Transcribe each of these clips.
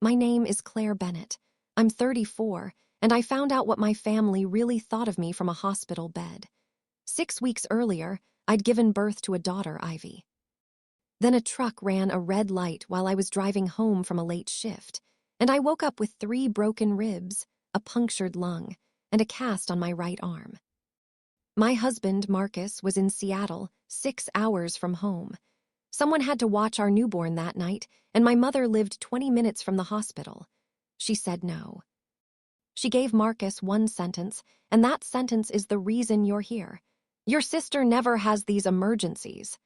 My name is Claire Bennett. I'm 34, and I found out what my family really thought of me from a hospital bed. 6 weeks earlier, I'd given birth to a daughter, Ivy. Then a truck ran a red light while I was driving home from a late shift, and I woke up with 3 broken ribs, a punctured lung, and a cast on my right arm. My husband, Marcus, was in Seattle, 6 hours from home. Someone had to watch our newborn that night, and my mother lived 20 minutes from the hospital. She said no. She gave Marcus one sentence, and that sentence is the reason you're here. Your sister never has these emergencies.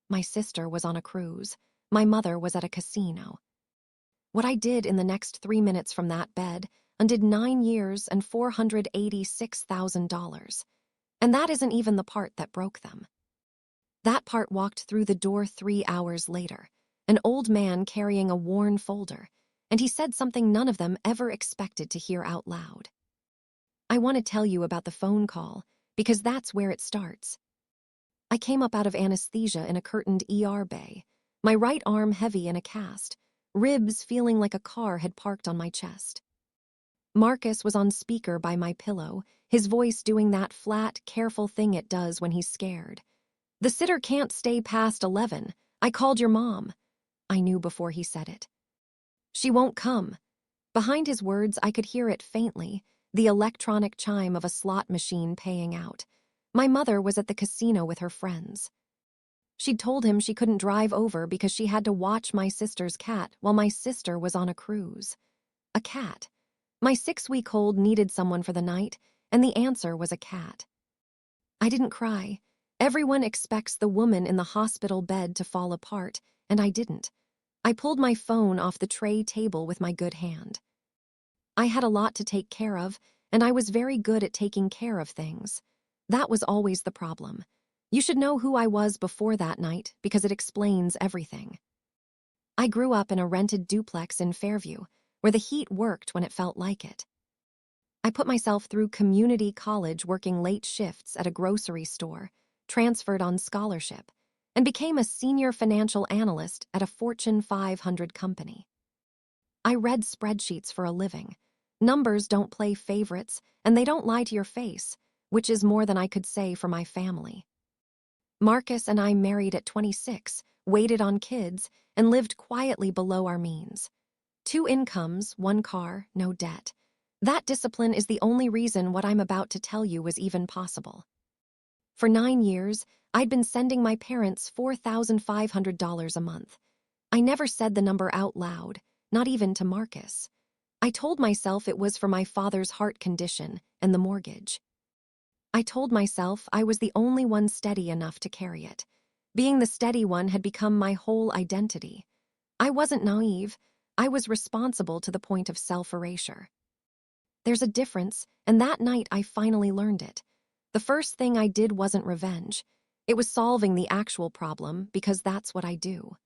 My sister was on a cruise. My mother was at a casino. What I did in the next 3 minutes from that bed undid 9 years and $486,000. And that isn't even the part that broke them. That part walked through the door 3 hours later, an old man carrying a worn folder, and he said something none of them ever expected to hear out loud. I want to tell you about the phone call, because that's where it starts. I came up out of anesthesia in a curtained ER bay, my right arm heavy in a cast, ribs feeling like a car had parked on my chest. Marcus was on speaker by my pillow, his voice doing that flat, careful thing it does when he's scared. The sitter can't stay past 11. I called your mom. I knew before he said it. She won't come. Behind his words, I could hear it faintly, the electronic chime of a slot machine paying out. My mother was at the casino with her friends. She'd told him she couldn't drive over because she had to watch my sister's cat while my sister was on a cruise. A cat. My 6-week-old needed someone for the night, and the answer was a cat. I didn't cry. Everyone expects the woman in the hospital bed to fall apart, and I didn't. I pulled my phone off the tray table with my good hand. I had a lot to take care of, and I was very good at taking care of things. That was always the problem. You should know who I was before that night because it explains everything. I grew up in a rented duplex in Fairview, where the heat worked when it felt like it. I put myself through community college working late shifts at a grocery store, transferred on scholarship, and became a senior financial analyst at a Fortune 500 company. I read spreadsheets for a living. Numbers don't play favorites, and they don't lie to your face, which is more than I could say for my family. Marcus and I married at 26, waited on kids, and lived quietly below our means. 2 incomes, 1 car, no debt. That discipline is the only reason what I'm about to tell you was even possible. For 9 years, I'd been sending my parents $4,500 a month. I never said the number out loud, not even to Marcus. I told myself it was for my father's heart condition and the mortgage. I told myself I was the only one steady enough to carry it. Being the steady one had become my whole identity. I wasn't naive. I was responsible to the point of self-erasure. There's a difference, and that night I finally learned it. The first thing I did wasn't revenge. It was solving the actual problem because that's what I do.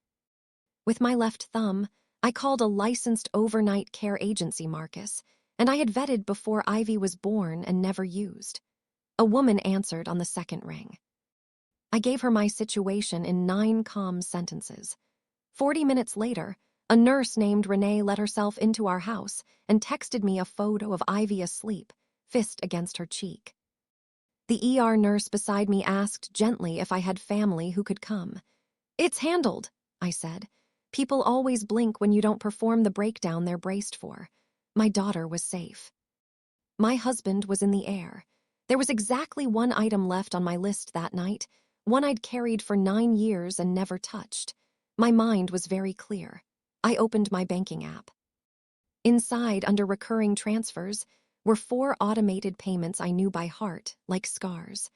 With my left thumb, I called a licensed overnight care agency, Marcus, and I had vetted before Ivy was born and never used. A woman answered on the second ring. I gave her my situation in 9 calm sentences. 40 minutes later, a nurse named Renee let herself into our house and texted me a photo of Ivy asleep, fist against her cheek. The ER nurse beside me asked gently if I had family who could come. "It's handled," I said. "People always blink when you don't perform the breakdown they're braced for." My daughter was safe. My husband was in the air. There was exactly 1 item left on my list that night, one I'd carried for 9 years and never touched. My mind was very clear. I opened my banking app. Inside, under recurring transfers, were 4 automated payments I knew by heart, like scars.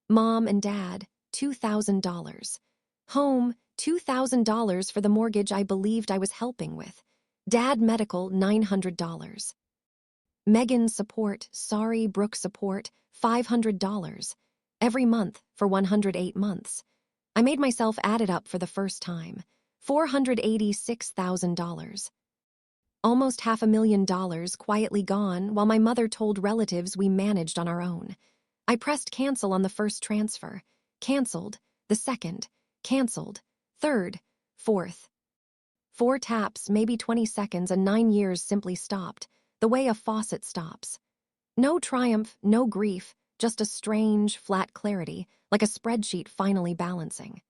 Mom and Dad, $2,000. Home, $2,000 for the mortgage I believed I was helping with. Dad medical, $900. Megan support, sorry, Brooke support, $500. Every month for 108 months. I made myself add it up for the first time. $486,000. Almost $500,000 quietly gone while my mother told relatives we managed on our own. I pressed cancel on the first transfer. Canceled. The second. Canceled. Third. Fourth. 4 taps, maybe 20 seconds, and 9 years simply stopped, the way a faucet stops. No triumph, no grief, just a strange, flat clarity, like a spreadsheet finally balancing.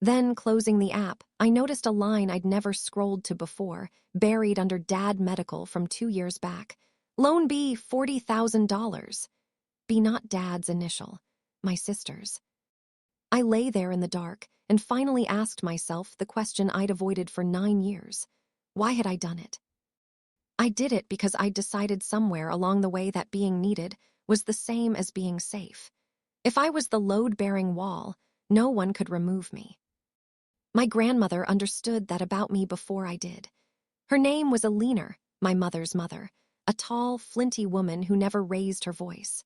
Then, closing the app, I noticed a line I'd never scrolled to before, buried under Dad Medical from 2 years back. Loan B, $40,000. B, not Dad's initial, my sister's. I lay there in the dark and finally asked myself the question I'd avoided for 9 years. Why had I done it? I did it because I'd decided somewhere along the way that being needed was the same as being safe. If I was the load-bearing wall, no one could remove me. My grandmother understood that about me before I did. Her name was Alina, my mother's mother, a tall, flinty woman who never raised her voice.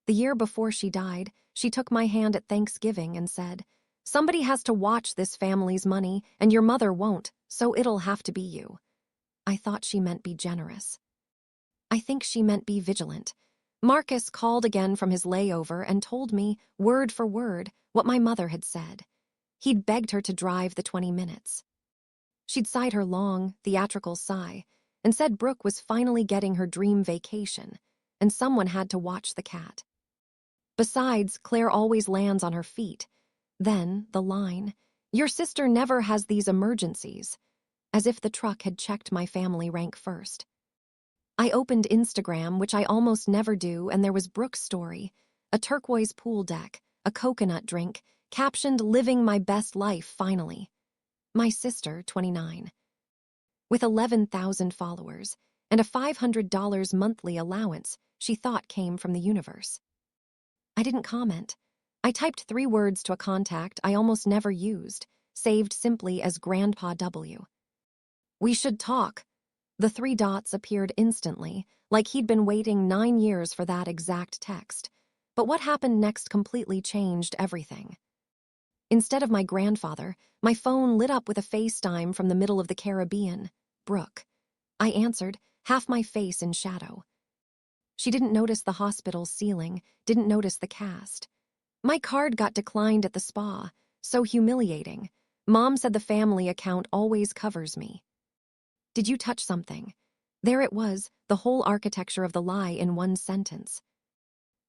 The year before she died, she took my hand at Thanksgiving and said, "Somebody has to watch this family's money, and your mother won't, so it'll have to be you." I thought she meant be generous. I think she meant be vigilant. Marcus called again from his layover and told me, word for word, what my mother had said. He'd begged her to drive the 20 minutes. She'd sighed her long, theatrical sigh and said Brooke was finally getting her dream vacation, and someone had to watch the cat. Besides, Claire always lands on her feet. Then, the line, "Your sister never has these emergencies," as if the truck had checked my family rank first. I opened Instagram, which I almost never do, and there was Brooke's story, a turquoise pool deck, a coconut drink, captioned "Living my best life, finally." My sister, 29. With 11,000 followers and a $500 monthly allowance she thought came from the universe. I didn't comment. I typed 3 words to a contact I almost never used, saved simply as Grandpa W. "We should talk." The 3 dots appeared instantly, like he'd been waiting 9 years for that exact text. But what happened next completely changed everything. Instead of my grandfather, my phone lit up with a FaceTime from the middle of the Caribbean. Brooke. I answered, half my face in shadow. She didn't notice the hospital's ceiling, didn't notice the cast. "My card got declined at the spa. So humiliating. Mom said the family account always covers me." "Did you touch something?" There it was, the whole architecture of the lie in one sentence.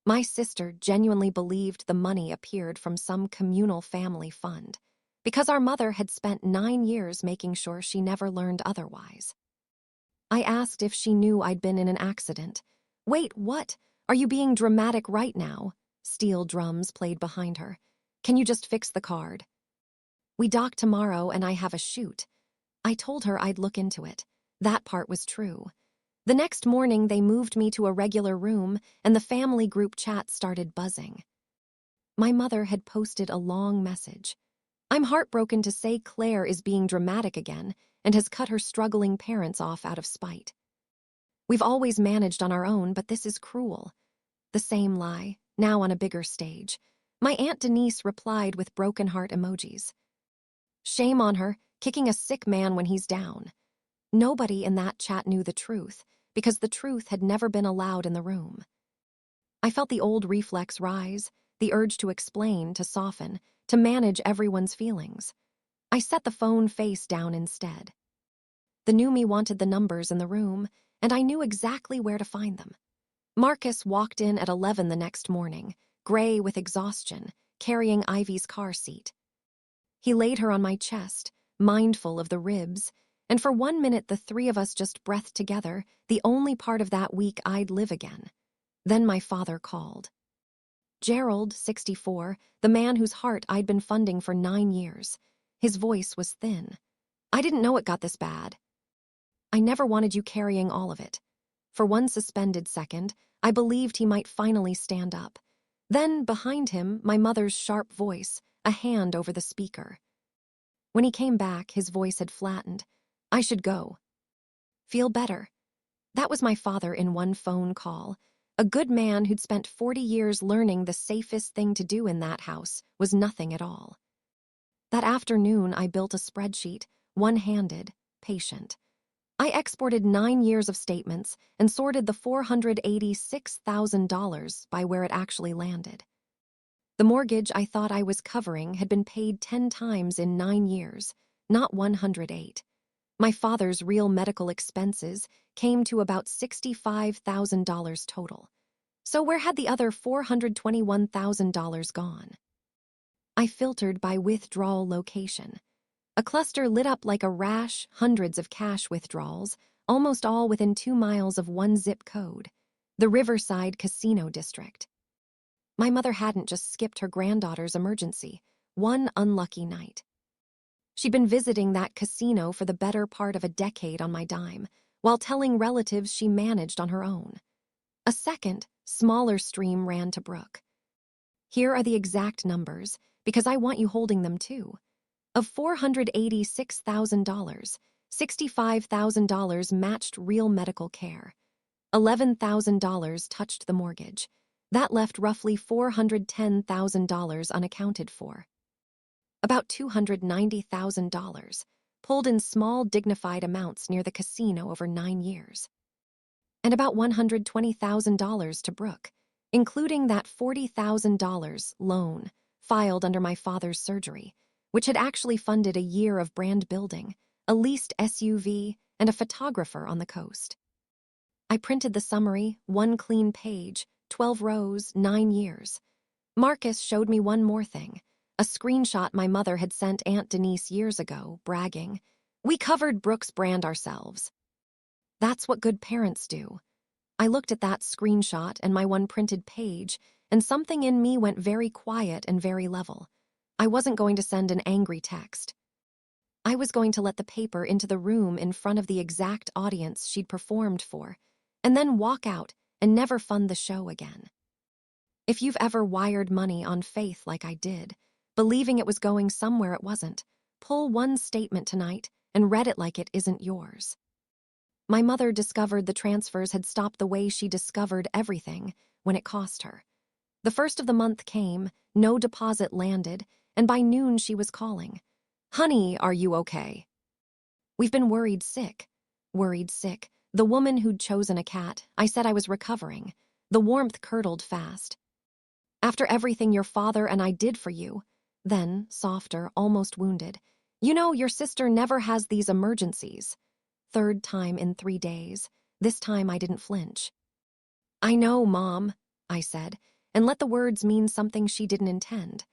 My sister genuinely believed the money appeared from some communal family fund, because our mother had spent 9 years making sure she never learned otherwise. I asked if she knew I'd been in an accident. "Wait, what? Are you being dramatic right now?" Steel drums played behind her. "Can you just fix the card?" "We dock tomorrow and I have a shoot." I told her I'd look into it. That part was true. The next morning, they moved me to a regular room, and the family group chat started buzzing. My mother had posted a long message. "I'm heartbroken to say Claire is being dramatic again and has cut her struggling parents off out of spite. We've always managed on our own, but this is cruel." The same lie, now on a bigger stage. My Aunt Denise replied with broken heart emojis. "Shame on her, kicking a sick man when he's down." Nobody in that chat knew the truth, because the truth had never been allowed in the room. I felt the old reflex rise, the urge to explain, to soften, to manage everyone's feelings. I set the phone face down instead. The new me wanted the numbers in the room, and I knew exactly where to find them. Marcus walked in at 11 the next morning, gray with exhaustion, carrying Ivy's car seat. He laid her on my chest, mindful of the ribs, and for 1 minute the 3 of us just breathed together, the only part of that week I'd live again. Then my father called. Gerald, 64, the man whose heart I'd been funding for 9 years. His voice was thin. "I didn't know it got this bad." "I never wanted you carrying all of it." For one suspended second, I believed he might finally stand up. Then, behind him, my mother's sharp voice, a hand over the speaker. When he came back, his voice had flattened. "I should go." "Feel better." That was my father in one phone call. A good man who'd spent 40 years learning the safest thing to do in that house was nothing at all. That afternoon, I built a spreadsheet, one-handed, patient. I exported 9 years of statements and sorted the $486,000 by where it actually landed. The mortgage I thought I was covering had been paid 10 times in 9 years. not 108. My father's real medical expenses came to about $65,000 total. So where had the other $421,000 gone? I filtered by withdrawal location. A cluster lit up like a rash, hundreds of cash withdrawals, almost all within 2 miles of one zip code, the Riverside Casino District. My mother hadn't just skipped her granddaughter's emergency, one unlucky night. She'd been visiting that casino for the better part of a decade on my dime, while telling relatives she managed on her own. A second, smaller stream ran to Brooke. Here are the exact numbers, because I want you holding them too. Of $486,000, $65,000 matched real medical care. $11,000 touched the mortgage. That left roughly $410,000 unaccounted for. About $290,000, pulled in small, dignified amounts near the casino over 9 years. And about $120,000 to Brooke, including that $40,000 loan filed under my father's surgery, which had actually funded a year of brand building, a leased SUV, and a photographer on the coast. I printed the summary, one clean page, 12 rows, 9 years. Marcus showed me one more thing, a screenshot my mother had sent Aunt Denise years ago, bragging, "We covered Brooke's brand ourselves." That's what good parents do. I looked at that screenshot and my one printed page, and something in me went very quiet and very level. I wasn't going to send an angry text. I was going to let the paper into the room in front of the exact audience she'd performed for, and then walk out and never fund the show again. If you've ever wired money on faith like I did, believing it was going somewhere it wasn't, pull one statement tonight and read it like it isn't yours. My mother discovered the transfers had stopped the way she discovered everything when it cost her. The first of the month came, no deposit landed, and by noon she was calling. "Honey, are you okay?" "We've been worried sick." Worried sick. The woman who'd chosen a cat. I said I was recovering. The warmth curdled fast. "After everything your father and I did for you." Then, softer, almost wounded. "You know, your sister never has these emergencies." Third time in 3 days. This time I didn't flinch. "I know, Mom," I said, and let the words mean something she didn't intend.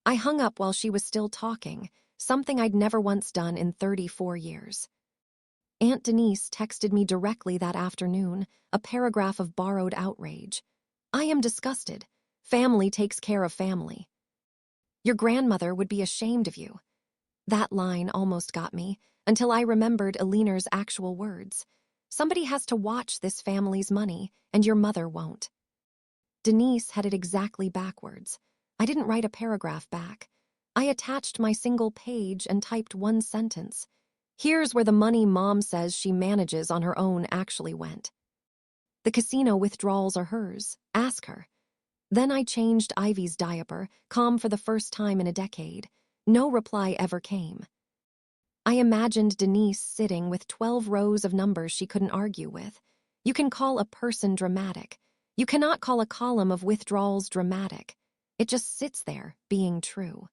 I hung up while she was still talking, something I'd never once done in 34 years. Aunt Denise texted me directly that afternoon, a paragraph of borrowed outrage. "I am disgusted. Family takes care of family. Your grandmother would be ashamed of you." That line almost got me, until I remembered Eleanor's actual words. "Somebody has to watch this family's money, and your mother won't." Denise had it exactly backwards. I didn't write a paragraph back. I attached my single page and typed one sentence. "Here's where the money Mom says she manages on her own actually went. The casino withdrawals are hers. Ask her." Then I changed Ivy's diaper, calm for the first time in a decade. No reply ever came. I imagined Denise sitting with 12 rows of numbers she couldn't argue with. You can call a person dramatic. You cannot call a column of withdrawals dramatic. It just sits there, being true.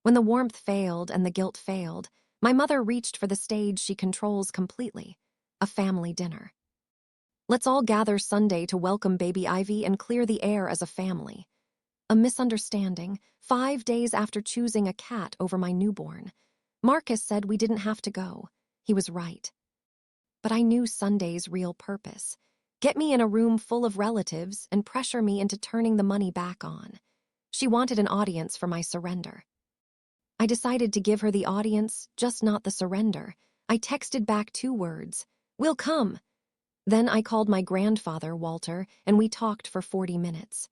When the warmth failed and the guilt failed, my mother reached for the stage she controls completely, a family dinner. "Let's all gather Sunday to welcome baby Ivy and clear the air as a family." A misunderstanding, 5 days after choosing a cat over my newborn. Marcus said we didn't have to go. He was right. But I knew Sunday's real purpose. Get me in a room full of relatives and pressure me into turning the money back on. She wanted an audience for my surrender. I decided to give her the audience, just not the surrender. I texted back 2 words, "We'll come." Then I called my grandfather, Walter, and we talked for 40 minutes.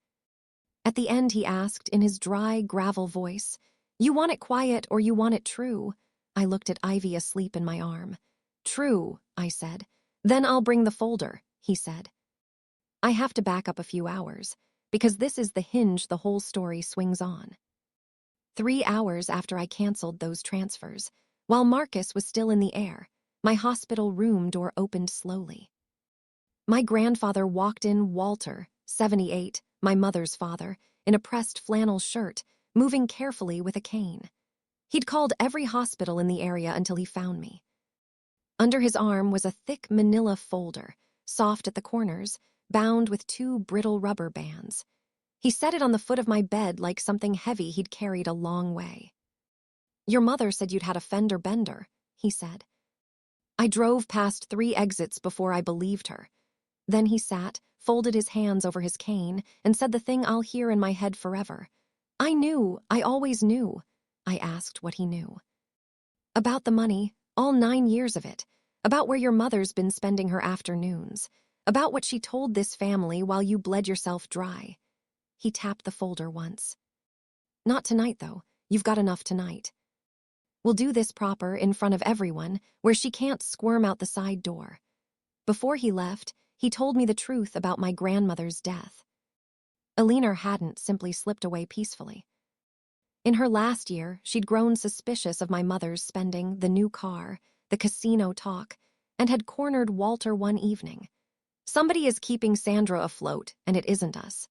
At the end he asked, in his dry, gravel voice, "You want it quiet or you want it true?" I looked at Ivy asleep in my arm. "True," I said. "Then I'll bring the folder," he said. I have to back up a few hours, because this is the hinge the whole story swings on. 3 hours after I canceled those transfers, while Marcus was still in the air, my hospital room door opened slowly. My grandfather walked in, Walter, 78, my mother's father, in a pressed flannel shirt, moving carefully with a cane. He'd called every hospital in the area until he found me. Under his arm was a thick manila folder, soft at the corners, bound with 2 brittle rubber bands. He set it on the foot of my bed like something heavy he'd carried a long way. "Your mother said you'd had a fender bender," he said. I drove past 3 exits before I believed her. Then he sat, folded his hands over his cane, and said the thing I'll hear in my head forever. "I knew, I always knew." I asked what he knew. "About the money, all 9 years of it. About where your mother's been spending her afternoons. About what she told this family while you bled yourself dry." He tapped the folder once. "Not tonight, though. You've got enough tonight. We'll do this proper, in front of everyone, where she can't squirm out the side door." Before he left, he told me the truth about my grandmother's death. Alina hadn't simply slipped away peacefully. In her last year, she'd grown suspicious of my mother's spending, the new car, the casino talk, and had cornered Walter one evening. "Somebody is keeping Sandra afloat, and it isn't us."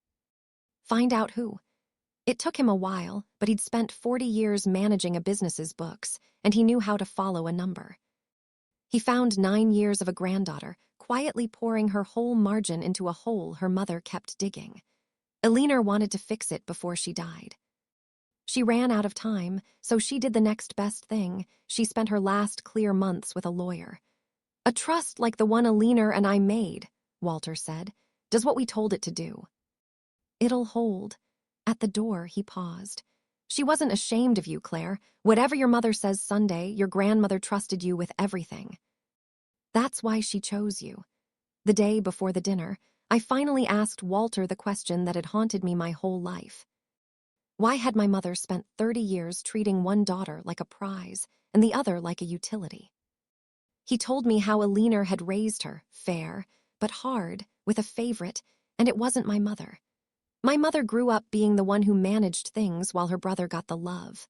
Find out who. It took him a while, but he'd spent 40 years managing a business's books, and he knew how to follow a number. He found 9 years of a granddaughter, quietly pouring her whole margin into a hole her mother kept digging. Alina wanted to fix it before she died. She ran out of time, so she did the next best thing. She spent her last clear months with a lawyer. "A trust like the one Alina and I made," Walter said, "does what we told it to do. It'll hold." At the door, he paused. "She wasn't ashamed of you, Claire. Whatever your mother says Sunday, your grandmother trusted you with everything. That's why she chose you." The day before the dinner, I finally asked Walter the question that had haunted me my whole life. Why had my mother spent 30 years treating one daughter like a prize and the other like a utility? He told me how Alina had raised her, fair, but hard, with a favorite, and it wasn't my mother. My mother grew up being the one who managed things while her brother got the love.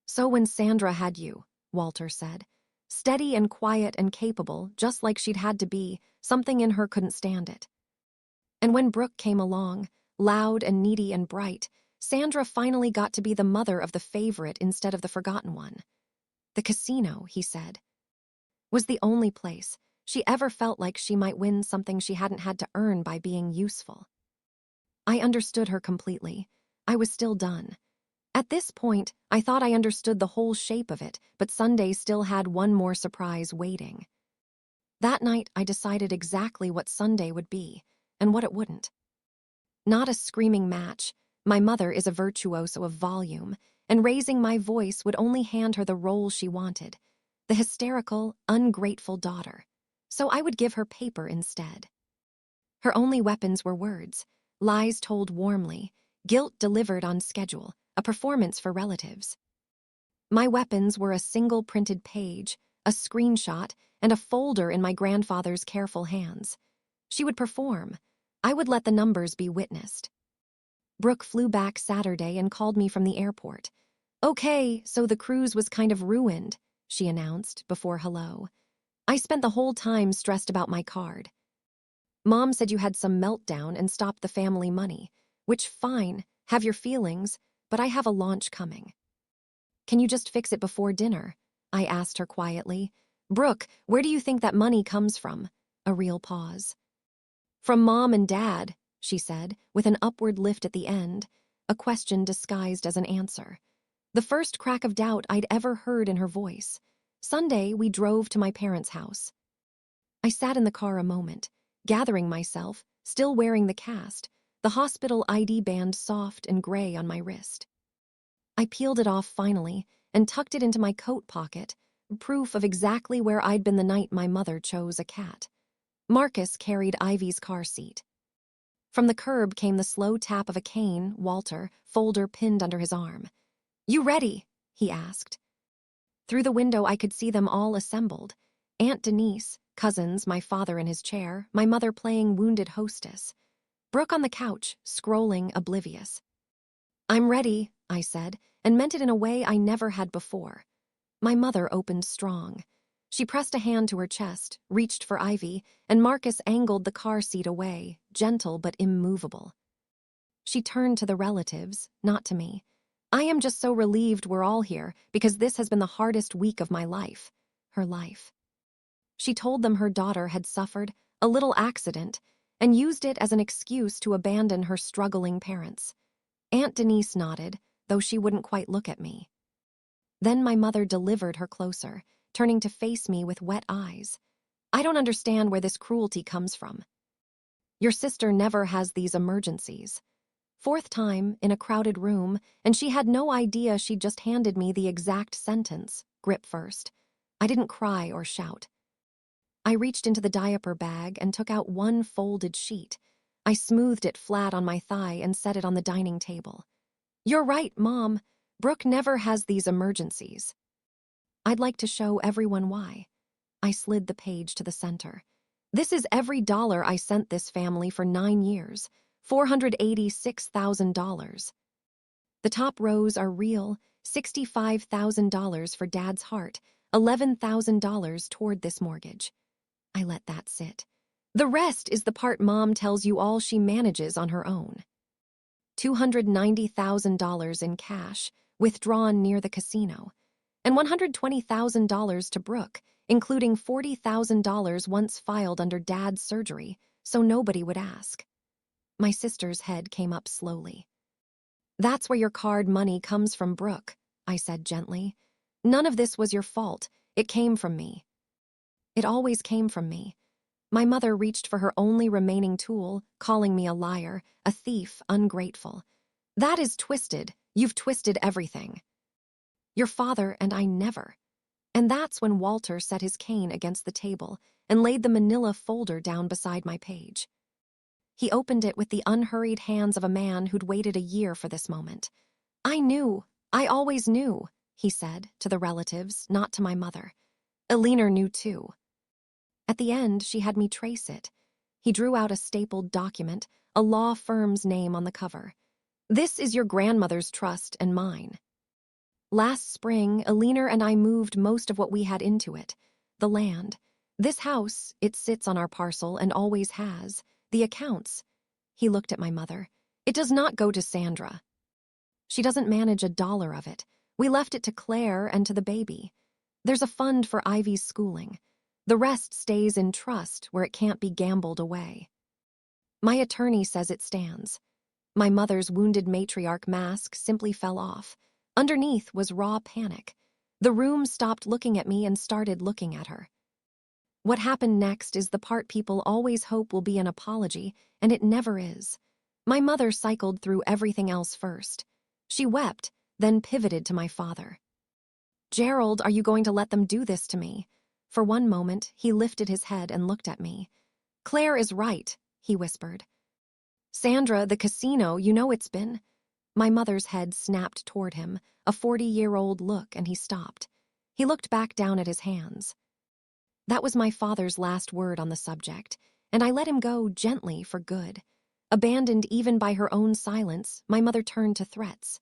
"So when Sandra had you," Walter said, "steady and quiet and capable, just like she'd had to be, something in her couldn't stand it. And when Brooke came along, loud and needy and bright, Sandra finally got to be the mother of the favorite instead of the forgotten one. The casino," he said, "was the only place she ever felt like she might win something she hadn't had to earn by being useful." I understood her completely. I was still done. At this point, I thought I understood the whole shape of it, but Sunday still had one more surprise waiting. That night, I decided exactly what Sunday would be, and what it wouldn't. Not a screaming match. My mother is a virtuoso of volume, and raising my voice would only hand her the role she wanted, the hysterical, ungrateful daughter. So I would give her paper instead. Her only weapons were words, lies told warmly, guilt delivered on schedule, a performance for relatives. My weapons were a single printed page, a screenshot, and a folder in my grandfather's careful hands. She would perform. I would let the numbers be witnessed. Brooke flew back Saturday and called me from the airport. "Okay, so the cruise was kind of ruined," she announced before hello. "I spent the whole time stressed about my card. Mom said you had some meltdown and stopped the family money, which, fine, have your feelings, but I have a launch coming. Can you just fix it before dinner?" I asked her quietly. "Brooke, where do you think that money comes from?" A real pause. "From Mom and Dad," she said, with an upward lift at the end, a question disguised as an answer. The first crack of doubt I'd ever heard in her voice. Sunday, we drove to my parents' house. I sat in the car a moment, gathering myself, still wearing the cast, the hospital ID band soft and gray on my wrist. I peeled it off finally and tucked it into my coat pocket, proof of exactly where I'd been the night my mother chose a cat. Marcus carried Ivy's car seat. From the curb came the slow tap of a cane, Walter, folder pinned under his arm. "You ready?" he asked. Through the window I could see them all assembled. Aunt Denise, cousins, my father in his chair, my mother playing wounded hostess. Brooke on the couch, scrolling, oblivious. "I'm ready," I said, and meant it in a way I never had before. My mother opened strong. She pressed a hand to her chest, reached for Ivy, and Marcus angled the car seat away, gentle but immovable. She turned to the relatives, not to me. I am just so relieved we're all here because this has been the hardest week of my life. Her life. She told them her daughter had suffered a little accident and used it as an excuse to abandon her struggling parents. Aunt Denise nodded, though she wouldn't quite look at me. Then my mother delivered her closer, turning to face me with wet eyes. I don't understand where this cruelty comes from. Your sister never has these emergencies. Fourth time, in a crowded room, and she had no idea she'd just handed me the exact sentence, grip first. I didn't cry or shout. I reached into the diaper bag and took out one folded sheet. I smoothed it flat on my thigh and set it on the dining table. You're right, Mom. Brooke never has these emergencies. I'd like to show everyone why. I slid the page to the center. This is every dollar I sent this family for 9 years, $486,000. The top rows are real, $65,000 for Dad's heart, $11,000 toward this mortgage. I let that sit. The rest is the part Mom tells you all she manages on her own. $290,000 in cash, withdrawn near the casino, and $120,000 to Brooke, including $40,000 once filed under Dad's surgery, so nobody would ask. My sister's head came up slowly. That's where your card money comes from, Brooke, I said gently. None of this was your fault. It came from me. It always came from me. My mother reached for her only remaining tool, calling me a liar, a thief, ungrateful. That is twisted. You've twisted everything. Your father and I never. And that's when Walter set his cane against the table and laid the manila folder down beside my page. He opened it with the unhurried hands of a man who'd waited a year for this moment. I knew. I always knew, he said, to the relatives, not to my mother. Eleanor knew too. At the end, she had me trace it. He drew out a stapled document, a law firm's name on the cover. This is your grandmother's trust and mine. Last spring, Eleanor and I moved most of what we had into it. The land. This house, it sits on our parcel and always has. The accounts. He looked at my mother. It does not go to Sandra. She doesn't manage a dollar of it. We left it to Claire and to the baby. There's a fund for Ivy's schooling. The rest stays in trust where it can't be gambled away. My attorney says it stands. My mother's wounded matriarch mask simply fell off. Underneath was raw panic. The room stopped looking at me and started looking at her. What happened next is the part people always hope will be an apology, and it never is. My mother cycled through everything else first. She wept, then pivoted to my father. Gerald, are you going to let them do this to me? For one moment, he lifted his head and looked at me. Claire is right, he whispered. Sandra, the casino, you know it's been. My mother's head snapped toward him, a 40-year-old look, and he stopped. He looked back down at his hands. That was my father's last word on the subject, and I let him go gently for good. Abandoned even by her own silence, my mother turned to threats.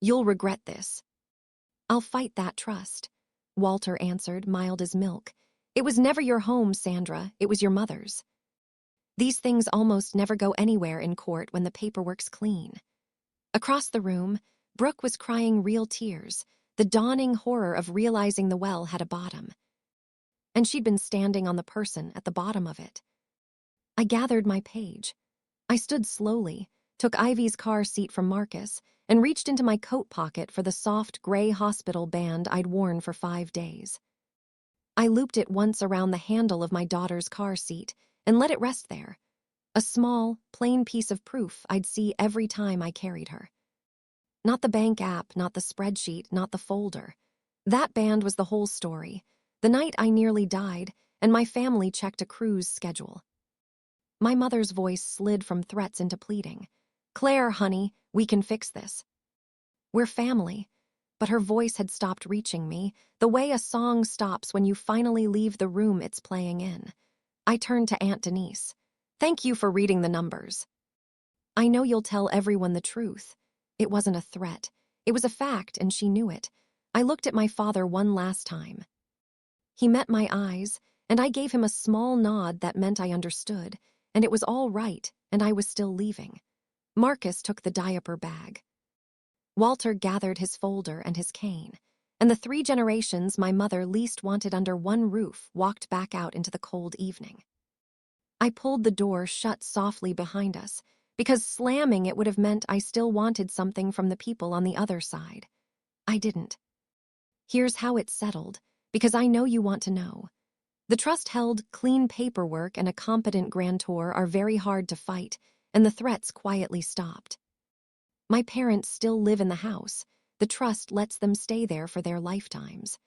You'll regret this. I'll fight that trust, Walter answered, mild as milk. It was never your home, Sandra. It was your mother's. These things almost never go anywhere in court when the paperwork's clean. Across the room, Brooke was crying real tears, the dawning horror of realizing the well had a bottom. And she'd been standing on the person at the bottom of it. I gathered my page. I stood slowly, took Ivy's car seat from Marcus, and reached into my coat pocket for the soft gray hospital band I'd worn for 5 days. I looped it once around the handle of my daughter's car seat and let it rest there. A small, plain piece of proof I'd see every time I carried her. Not the bank app, not the spreadsheet, not the folder. That band was the whole story. The night I nearly died, and my family checked a cruise schedule. My mother's voice slid from threats into pleading. Claire, honey, we can fix this. We're family. But her voice had stopped reaching me, the way a song stops when you finally leave the room it's playing in. I turned to Aunt Denise. Thank you for reading the numbers. I know you'll tell everyone the truth. It wasn't a threat. It was a fact, and she knew it. I looked at my father one last time. He met my eyes, and I gave him a small nod that meant I understood, and it was all right, and I was still leaving. Marcus took the diaper bag. Walter gathered his folder and his cane, and the 3 generations my mother least wanted under one roof walked back out into the cold evening. I pulled the door shut softly behind us, because slamming it would have meant I still wanted something from the people on the other side. I didn't. Here's how it settled, because I know you want to know. The trust held clean paperwork and a competent grantor are very hard to fight, and the threats quietly stopped. My parents still live in the house. The trust lets them stay there for their lifetimes.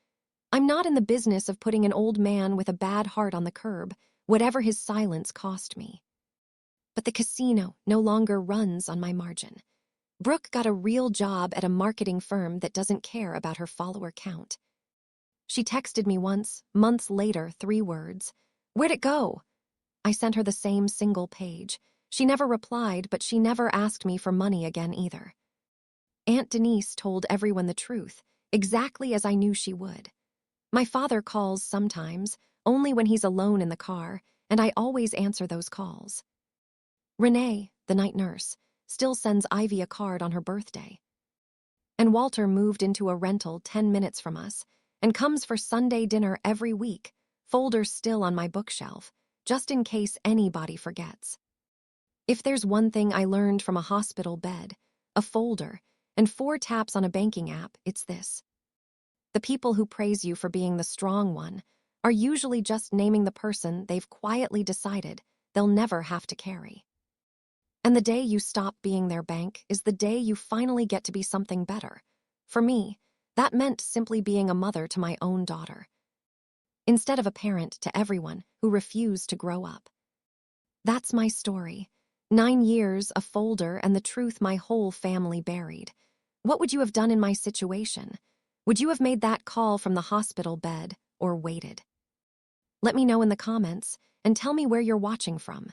I'm not in the business of putting an old man with a bad heart on the curb, whatever his silence cost me. But the casino no longer runs on my margin. Brooke got a real job at a marketing firm that doesn't care about her follower count. She texted me once, months later, 3 words. "Where'd it go?" I sent her the same single page. She never replied, but she never asked me for money again either. Aunt Denise told everyone the truth, exactly as I knew she would. My father calls sometimes, only when he's alone in the car, and I always answer those calls. Renee, the night nurse, still sends Ivy a card on her birthday. And Walter moved into a rental 10 minutes from us and comes for Sunday dinner every week, folders still on my bookshelf, just in case anybody forgets. If there's one thing I learned from a hospital bed, a folder, and 4 taps on a banking app, it's this. The people who praise you for being the strong one are usually just naming the person they've quietly decided they'll never have to carry. And the day you stop being their bank is the day you finally get to be something better. For me, that meant simply being a mother to my own daughter, instead of a parent to everyone who refused to grow up. That's my story. 9 years, a folder, and the truth my whole family buried. What would you have done in my situation? Would you have made that call from the hospital bed or waited? Let me know in the comments and tell me where you're watching from.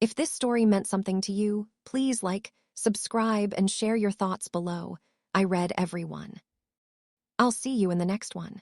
If this story meant something to you, please like, subscribe, and share your thoughts below. I read every one. I'll see you in the next one.